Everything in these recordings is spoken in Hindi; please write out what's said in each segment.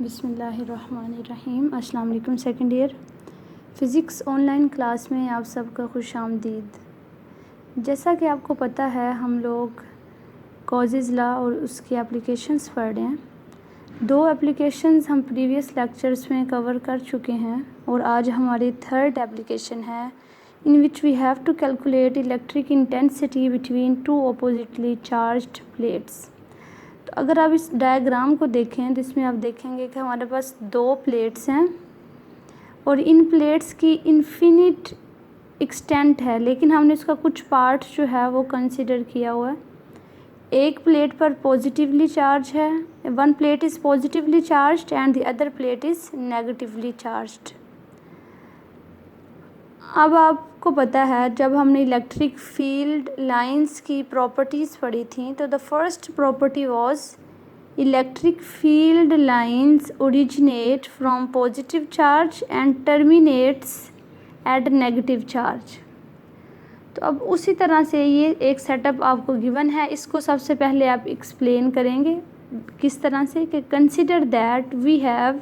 बिस्मिल्लाहिर्रहमानिर्रहीम। अस्सलाम वालेकुम second year physics online class में आप सबका खुशामदीद। जैसा कि आपको पता है हम लोग गॉसेस लॉ और उसकी एप्लीकेशंस पढ़ रहे हैं। 2 एप्लीकेशंस हम प्रीवियस लेक्चर्स में कवर कर चुके हैं और आज हमारी थर्ड एप्लीकेशन है in which we have to calculate electric intensity between 2 oppositely charged plates. तो अगर आप इस डायग्राम को देखें तो इसमें आप देखेंगे कि हमारे पास 2 प्लेट्स हैं और इन प्लेट्स की इन्फिनिट एक्सटेंट है, लेकिन हमने इसका कुछ पार्ट जो है वो कंसिडर किया हुआ है। एक प्लेट पर पॉजिटिवली चार्ज है, one plate is positively charged and the other plate is negatively charged. अब आपको पता है जब हमने इलेक्ट्रिक फील्ड लाइंस की प्रॉपर्टीज़ पढ़ी थी तो the first property was electric field lines originate from positive charge and terminates at negative charge. तो अब उसी तरह से ये एक सेटअप आपको गिवन है, इसको सबसे पहले आप एक्सप्लेन करेंगे किस तरह से कि consider that we have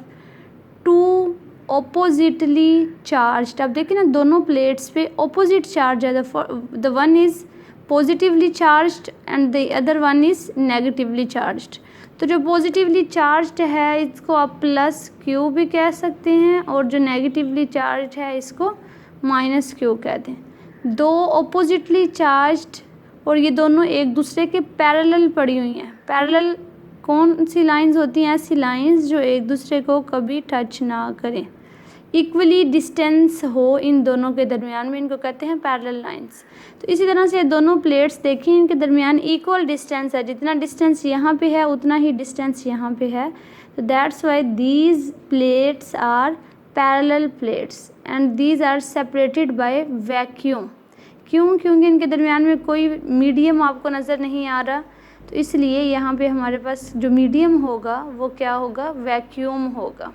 2 oppositely charged. अब देखिए ना दोनों प्लेट्स पे ऑपोजिट चार्ज है, the one is positively charged and the other one is negatively charged. तो जो पॉजिटिवली चार्ज्ड है इसको आप प्लस क्यू भी कह सकते हैं और जो नेगेटिवली चार्ज्ड है इसको माइनस क्यू कहते हैं। 2 ऑपोजिटली चार्ज्ड और ये दोनों एक दूसरे के पैरेलल पड़ी हुई हैं। पैरेलल कौन सी लाइंस होती हैं? ऐसी लाइंस जो एक दूसरे को कभी टच ना करें, इक्वली डिस्टेंस हो इन दोनों के दरमियान में, इनको कहते हैं पैरेलल लाइंस। तो इसी तरह से दोनों प्लेट्स देखिए इनके दरमियान इक्वल डिस्टेंस है, जितना डिस्टेंस यहाँ पे है उतना ही डिस्टेंस यहाँ पे है। तो that's why these plates are parallel plates and these are separated by vacuum. क्यों? क्योंकि इनके दरमियान में कोई मीडियम आपको नज़र नहीं आ रहा, तो इसलिए यहाँ पे हमारे पास जो मीडियम होगा वो क्या होगा? वैक्यूम होगा।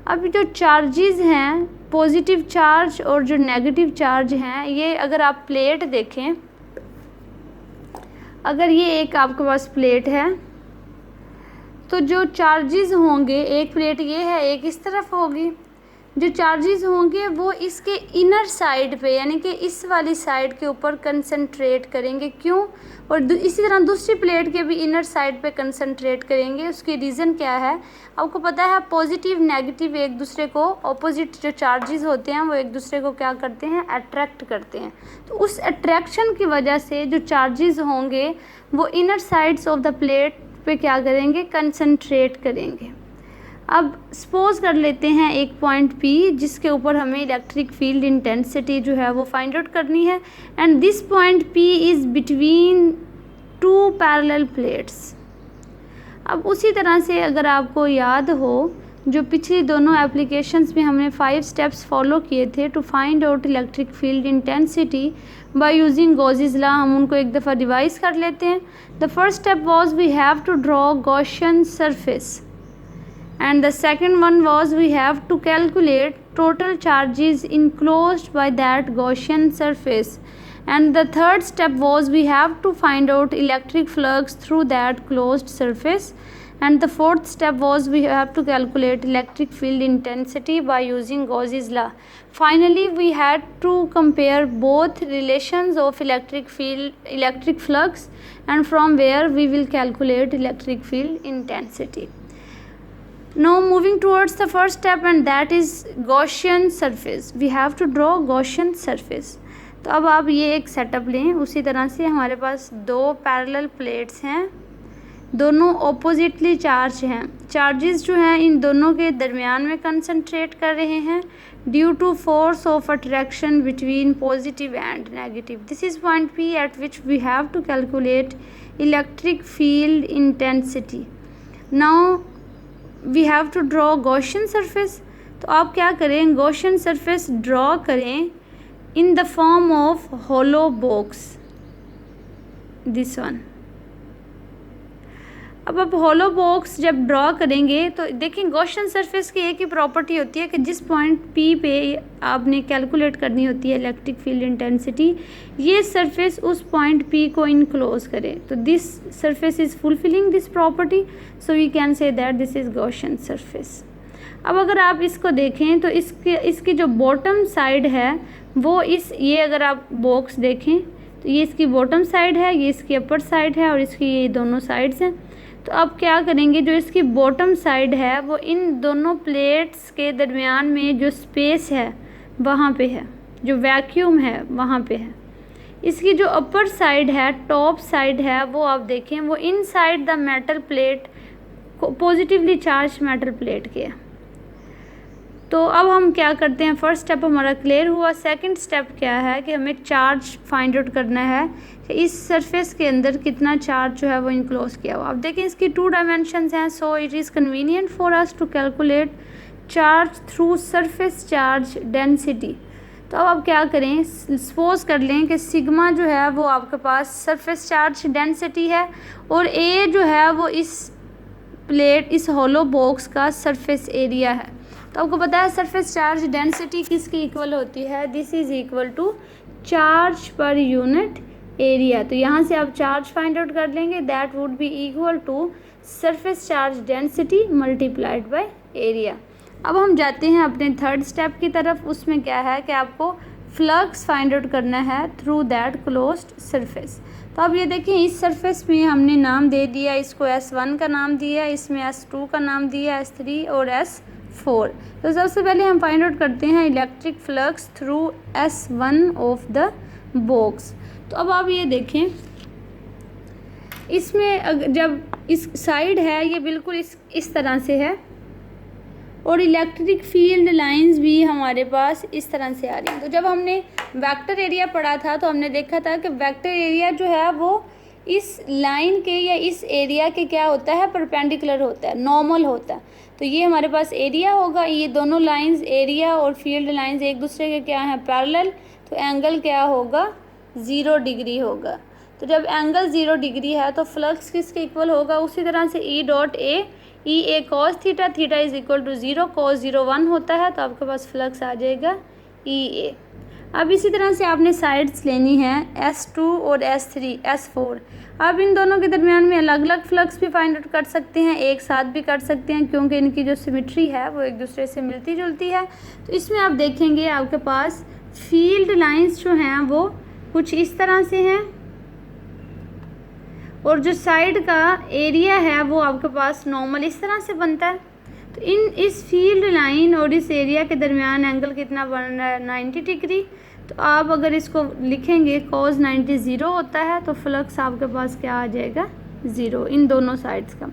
अब जो चार्जेस हैं पॉजिटिव चार्ज और जो नेगेटिव चार्ज हैं, ये अगर आप प्लेट देखें, अगर ये एक आपके पास प्लेट है तो जो चार्जेस होंगे, एक प्लेट ये है एक इस तरफ होगी, जो चार्जेस होंगे वो इसके इनर साइड पे यानी कि इस वाली साइड के ऊपर कंसंट्रेट करेंगे। क्यों? और इसी तरह दूसरी प्लेट के भी इनर साइड पे कंसंट्रेट करेंगे। उसकी रीज़न क्या है? आपको पता है पॉजिटिव नेगेटिव एक दूसरे को, ऑपोजिट जो चार्जेस होते हैं वो एक दूसरे को क्या करते हैं? अट्रैक्ट करते हैं। तो उस अट्रैक्शन की वजह से जो चार्जेस होंगे वो inner sides of the plate पे क्या करेंगे? कंसंट्रेट करेंगे। अब सपोज कर लेते हैं एक पॉइंट P जिसके ऊपर हमें इलेक्ट्रिक फील्ड इंटेंसिटी जो है वो फाइंड आउट करनी है and this point P is between 2 parallel plates. अब उसी तरह से अगर आपको याद हो जो पिछली दोनों एप्लीकेशंस में हमने 5 स्टेप्स फॉलो किए थे to find out electric field intensity by using Gauss's law, हम उनको एक दफ़ा रिवाइज कर लेते हैं। The first step was we have to draw Gaussian surface and the second one was we have to calculate total charges enclosed by that Gaussian surface, and the third step was we have to find out electric flux through that closed surface, and the fourth step was we have to calculate electric field intensity by using Gauss's law. Finally we had to compare both relations of electric flux and from where we will calculate electric field intensity. Now moving towards the first step and that is Gaussian surface. We have to draw Gaussian surface. तो अब आप ये एक सेटअप लें, उसी तरह से हमारे पास 2 पैरेलल प्लेट्स हैं, दोनों ऑपोजिटली चार्ज हैं। चार्जेस जो हैं इन दोनों के दरमियान में कंसंट्रेट कर रहे हैं due to force of attraction between positive and negative. This is point P at which we have to calculate electric field intensity. Now we have to draw Gaussian surface. तो आप क्या करें? गॉसियन सरफेस ड्रॉ करें in the form of hollow box, this one. अब आप हॉलो बॉक्स जब ड्रॉ करेंगे तो देखिए गॉसियन सरफेस की एक ही प्रॉपर्टी होती है कि जिस पॉइंट पी पे आपने कैलकुलेट करनी होती है इलेक्ट्रिक फील्ड इंटेंसिटी, ये सरफेस उस पॉइंट पी को इनक्लोज करे। तो this surface is fulfilling this property, so we can say that this is Gaussian surface. अब अगर आप इसको देखें तो इसकी जो बॉटम साइड है वो ये अगर आप बॉक्स देखें तो ये इसकी बॉटम साइड है, ये इसकी अपर साइड है और इसकी ये दोनों साइड्स हैं। तो अब क्या करेंगे, जो इसकी बॉटम साइड है वो इन दोनों प्लेट्स के दरमियान में जो स्पेस है वहाँ पे है, जो वैक्यूम है वहाँ पे है। इसकी जो अपर साइड है, टॉप साइड है, वो आप देखें वो inside the metal plate, positively charge metal plate के है। तो अब हम क्या करते हैं, फर्स्ट स्टेप हमारा क्लियर हुआ। सेकंड स्टेप क्या है कि हमें चार्ज फाइंड आउट करना है कि इस सरफेस के अंदर कितना चार्ज जो है वो इनक्लोज किया हुआ। आप देखें इसकी 2 डायमेंशंस हैं, so it is convenient for us to calculate charge through surface charge density. तो अब आप क्या करें, सपोज कर लें कि सिग्मा जो है वो आपके पास सरफेस चार्ज डेंसिटी है और ए जो है वो इस प्लेट, इस हॉलो बॉक्स का सरफेस एरिया है। तो आपको पता है सरफेस चार्ज डेंसिटी किसकी इक्वल होती है, this is equal to charge per unit area. तो यहाँ से आप चार्ज फाइंड आउट कर लेंगे, that would be equal to surface charge density multiplied by area. अब हम जाते हैं अपने थर्ड स्टेप की तरफ। उसमें क्या है कि आपको फ्लक्स फाइंड आउट करना है थ्रू दैट क्लोज्ड सरफेस। तो अब ये देखें इस सरफेस में हमने नाम दे दिया, इसको S1 का नाम दिया, इसमें S2 का नाम दिया, S3 और S4। तो सबसे पहले हम फाइंड आउट करते हैं electric flux through S1 of the box. तो अब आप ये देखें इसमें जब इस साइड है ये बिल्कुल इस तरह से है और इलेक्ट्रिक फील्ड लाइंस भी हमारे पास इस तरह से आ रही हैं। तो जब हमने वेक्टर एरिया पढ़ा था तो हमने देखा था कि वेक्टर एरिया जो है वो इस लाइन के या इस एरिया के क्या होता है, परपेंडिकुलर होता है, नॉर्मल होता है। तो ये हमारे पास एरिया होगा, ये दोनों लाइंस एरिया और फील्ड लाइंस एक दूसरे के क्या हैं, पैरेलल। तो एंगल क्या होगा, 0 डिग्री होगा। तो जब एंगल 0 डिग्री है तो फ्लक्स किसके इक्वल होगा, उसी तरह से E dot A, E A cos theta, theta is equal to 0, cos 0 1 होता है, तो आपके पास फ्लक्स आ जाएगा ई ए। अब इसी तरह से आपने साइड्स लेनी है S2 और S3 S4। आप इन दोनों के दरमियान में अलग अलग फ्लक्स भी फाइंड आउट कर सकते हैं, एक साथ भी कर सकते हैं, क्योंकि इनकी जो सिमेट्री है वो एक दूसरे से मिलती जुलती है। तो इसमें आप देखेंगे आपके पास फील्ड लाइंस जो हैं वो कुछ इस तरह से हैं और जो साइड का एरिया है वो आपके पास नॉर्मल इस तरह से बनता है। तो इस फील्ड लाइन और इस एरिया के दरमियान एंगल कितना बन रहा है, 90 डिग्री। तो आप अगर इसको लिखेंगे cos 90 0 होता है, तो फ्लक्स आपके पास क्या आ जाएगा, 0 इन दोनों साइड्स का।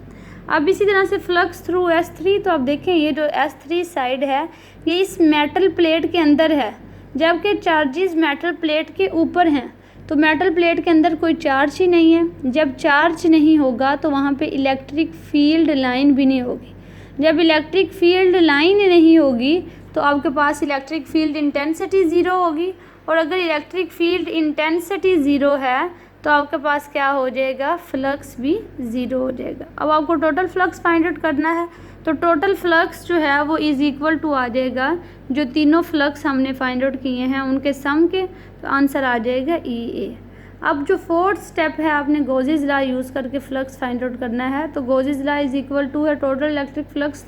अब इसी तरह से फ्लक्स थ्रू S3, तो आप देखें ये जो S3 साइड है ये इस मेटल प्लेट के अंदर है, जबकि चार्जेस मेटल प्लेट के ऊपर हैं। तो मेटल प्लेट के अंदर कोई चार्ज ही नहीं है। जब चार्ज नहीं होगा तो वहाँ पे इलेक्ट्रिक फील्ड लाइन भी नहीं होगी। जब इलेक्ट्रिक फील्ड लाइन नहीं होगी तो आपके पास इलेक्ट्रिक फील्ड इंटेंसिटी 0 होगी, और अगर इलेक्ट्रिक फील्ड इंटेंसिटी 0 है तो आपके पास क्या हो जाएगा, फ्लक्स भी 0 हो जाएगा। अब आपको टोटल फ्लक्स फाइंड आउट करना है, तो टोटल फ्लक्स जो है वो इज़ इक्वल टू आ जाएगा जो तीनों फ्लक्स हमने फाइंड आउट किए हैं उनके सम के, तो आंसर आ जाएगा ई ए। अब जो फोर्थ स्टेप है आपने गॉसेस लॉ यूज़ करके फ्लक्स फाइंड आउट करना है। तो Gauss's law is equal to है total electric flux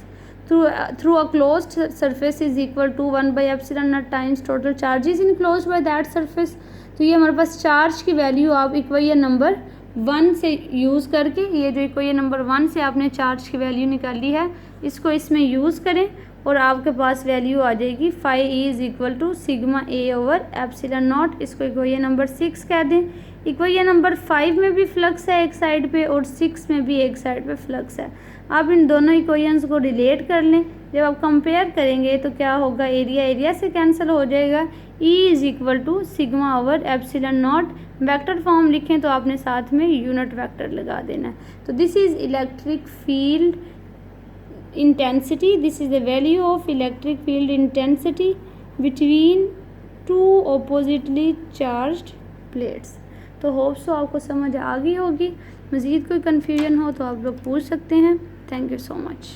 through a closed surface is equal to 1/ε0 times total charges enclosed by that surface. तो ये हमारे पास चार्ज की वैल्यू आप इक्वेशन नंबर 1 से यूज़ करके, ये जो इक्वेशन नंबर 1 से आपने चार्ज की वैल्यू निकाली है इसको इसमें यूज़ करें और आपके पास वैल्यू आ जाएगी phi E is equal to sigma A over epsilon naught. इसको इक्वेशन नंबर 6 कह दें। इक्वेशन नंबर 5 में भी फ्लक्स है एक साइड पे और 6 में भी एक साइड पे फ्लक्स है। आप इन दोनों इक्वेशंस को रिलेट कर लें। जब आप कंपेयर करेंगे तो क्या होगा, एरिया एरिया से कैंसिल हो जाएगा। E is equal to sigma over epsilon naught. Vector form लिखें तो आपने साथ में यूनिट वेक्टर लगा देना है। तो this is electric field intensity, this is the value of electric field intensity between two oppositely charged plates। तो होप सो आपको समझ आ गई होगी। मज़ीद कोई कन्फ्यूजन हो तो आप लोग पूछ सकते हैं। Thank you so much.